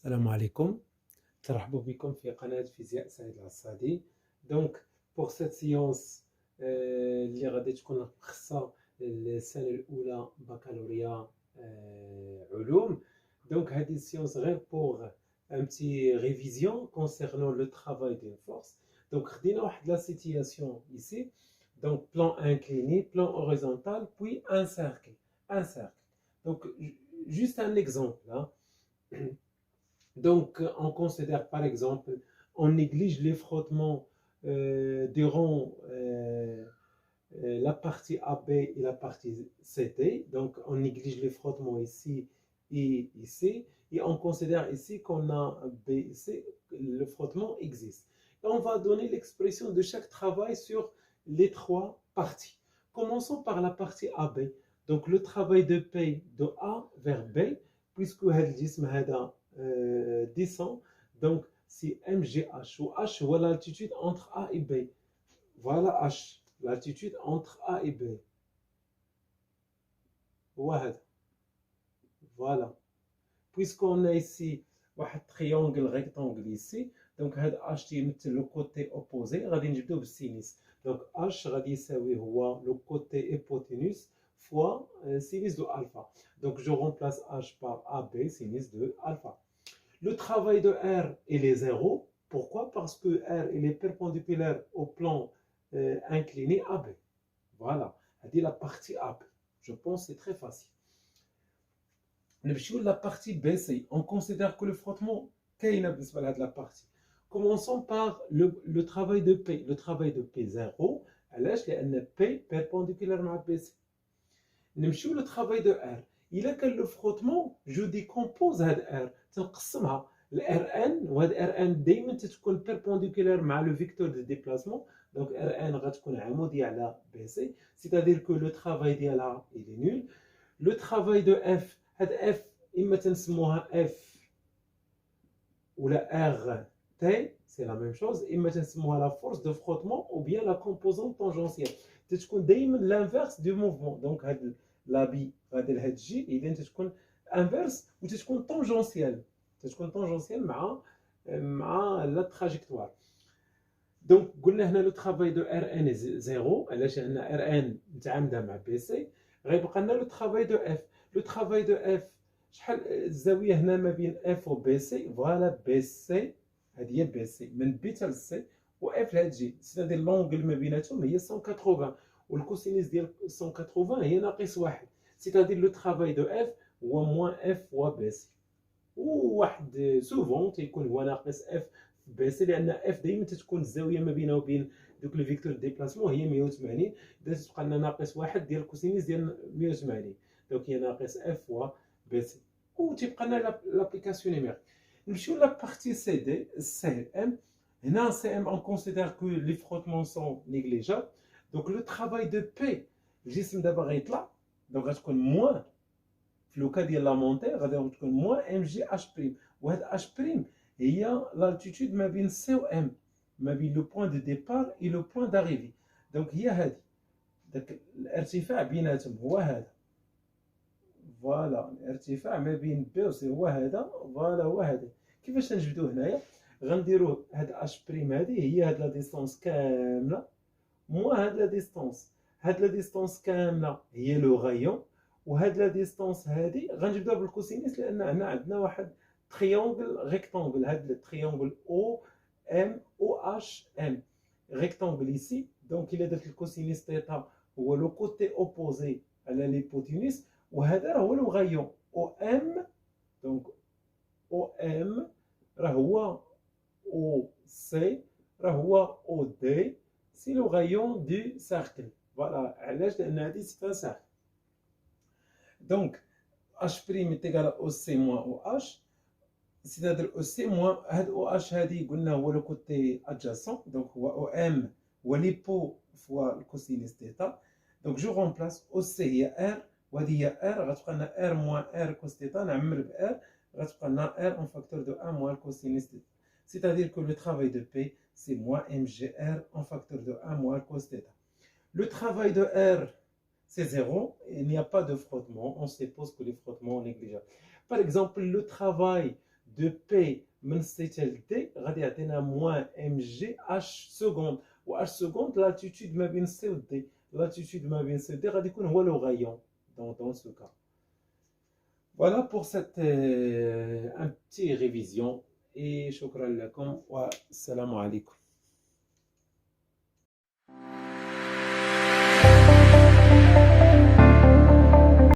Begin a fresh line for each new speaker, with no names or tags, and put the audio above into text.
السلام عليكم. ترحبوا بكم في قناة فيزياء سعيد العصادي. دونك بوغ سيت سيونس اللي غادي تكون مخصصة للسنة الأولى بكالوريا علوم. دونك هذه السيونس غير بوغ ان بتي ريفيزيون كونسيرنون لو ترافاي دون فورس. دونك خدينا واحد لا سيتياسيون ici. Donc plan incliné, plan horizontal, puis un cercle. Un cercle. Donc juste un exemple là. Donc, on considère par exemple, on néglige les frottements durant la partie AB et la partie CD. Donc, on néglige les frottements ici et ici. Et on considère ici qu'on a B et C, le frottement existe. Et on va donner l'expression de chaque travail sur les trois parties. Commençons par la partie AB. Donc, le travail de P de A vers B, puisque le jism descend. Donc, c'est MGH ou H ou l'altitude entre A et B. Voilà H, l'altitude entre A et B. Voilà. Puisqu'on a ici un triangle rectangle ici, donc H est le côté opposé, غادي نجبدو بالسينus. Donc H غادي يساوي هو le côté hypoténuse fois sinus de alpha. Donc je remplace H par AB sinus de alpha. Le travail de R il est 0. Pourquoi? Parce que R il est perpendiculaire au plan incliné AB. Voilà. C'est la partie AB. Je pense que c'est très facile. La partie BC, on considère que le frottement كاين بالنسبة لهاد la partie. Commençons par le travail de P. Le travail de P0, علاش؟ لأن P perpendiculaire مع BC. نمشيو le travail de R. إلا كان le frottement, je décompose هاد R. تنقسمها ل Rn وهاد Rn دايما تتكون perpendiculaire مع le vecteur de déplacement. Donc Rn غتكون عمودية على BC. C'est-à-dire que le travail ديالها il est nul. Le travail de F, F, إما تنسموها F ou la RT, c'est la même chose. إما تنسموها la force de frottement ou bien la composante tangentielle. تتكون دايما l'inverse du mouvement. Donc la B غادي لهاد J إذا تتكون inverse و تتكون tangentielle. تتكون tangentielle مع la trajectoire. Donc قلنا هنا le travail de Rn est 0 علاش؟ لأن Rn متعامدة مع BC. غيبقى لنا le travail de F. Le travail de F شحال الزاويه هنا ما بين F و BC. فوالا BC هذه هي BC من B حتى ل C و F لهاد جي. سيتادير لونغل ما بيناتهم هي 180 والكوسينيس ديال 180 هي ناقص 1. سيتادير لو ترافاي دو F هو موان F و BC. وواحد سوفون تيكون هو ناقص F BC لأن F دايما تتكون الزاويه ما بينه وبين دوك لو فيكتور ديبلاسمون هي 180. إذا تبقى لنا ناقص 1 ديال الكوسينيس ديال 180. دونك هي ناقص F و BC. وتيبقى لنا l'application numérique. نمشيو لا بارتي سي دي سي ام. هنا سي ام on considère que les frottements sont négligeables. Donc le travail de P الجسم دابا غيطلع. دونك غتكون موان في لو كا ديال لا مونتي غادي تكون موان ام جي اش بريم. وهاد اش بريم هي l'altitude ما بين سي و ام، ما بين لو بوين دو ديبار اي لو بوين داريفي. دونك هي هادي داك الارتفاع بيناتهم هو هذا. فوالا الارتفاع ما بين بي و سي هو هذا. فوالا هو هذا. كيفاش نجبدوه هنايا؟ غنديروه هاد اش بريم هذه هي هاد لا ديستونس كامله موا هاد لا ديستونس. هاد لا ديستونس كامله هي لو غايون. وهاد لا ديستونس هذه غنجبدوها بالكوسينيس لان هنا عندنا واحد تريونغل ريكتانغل. هاد التريونغل او ام او اش ام ريكتانغل ici. دونك الا درت الكوسينيس تيتا هو لو كوتي اوبوزي على ليبوتينيس وهذا راه هو لو غايون او ام. دونك او ام راه هو او سي راه هو او دي. سي لو غايون دو سيركل. فوالا علاش؟ لان هذه سي ان سيركل. دونك اش بريم ايكال او سي موان او اش. سيتادير او سي موان هاد او اش هادي قلنا هو لو كوتي ادجاسون. دونك هو او ام هو ليبو فوا الكوسينيس تيتا. دونك جو رومبلاس او سي هي ار وهذه هي ار. غتبقى لنا ار موان ار كوس تيتا نعمر بار غتبقى لنا ار اون فاكتور دو 1 موان كوسينيس تيتا. C'est-à-dire que le travail de P, c'est moins mgr en facteur de 1 moins cos θ. Le travail de R, c'est 0. Il n'y a pas de frottement. On suppose que les frottements sont négligeables. Par exemple, le travail de P من C tel D غادي يعطينا moins mg h seconde و h seconde l'altitude ما بين C و D l'altitude ما بين C و D غادي يكون هو le rayon dans ce cas. Voilà pour cette un petit révision et شكرا لكم والسلام عليكم.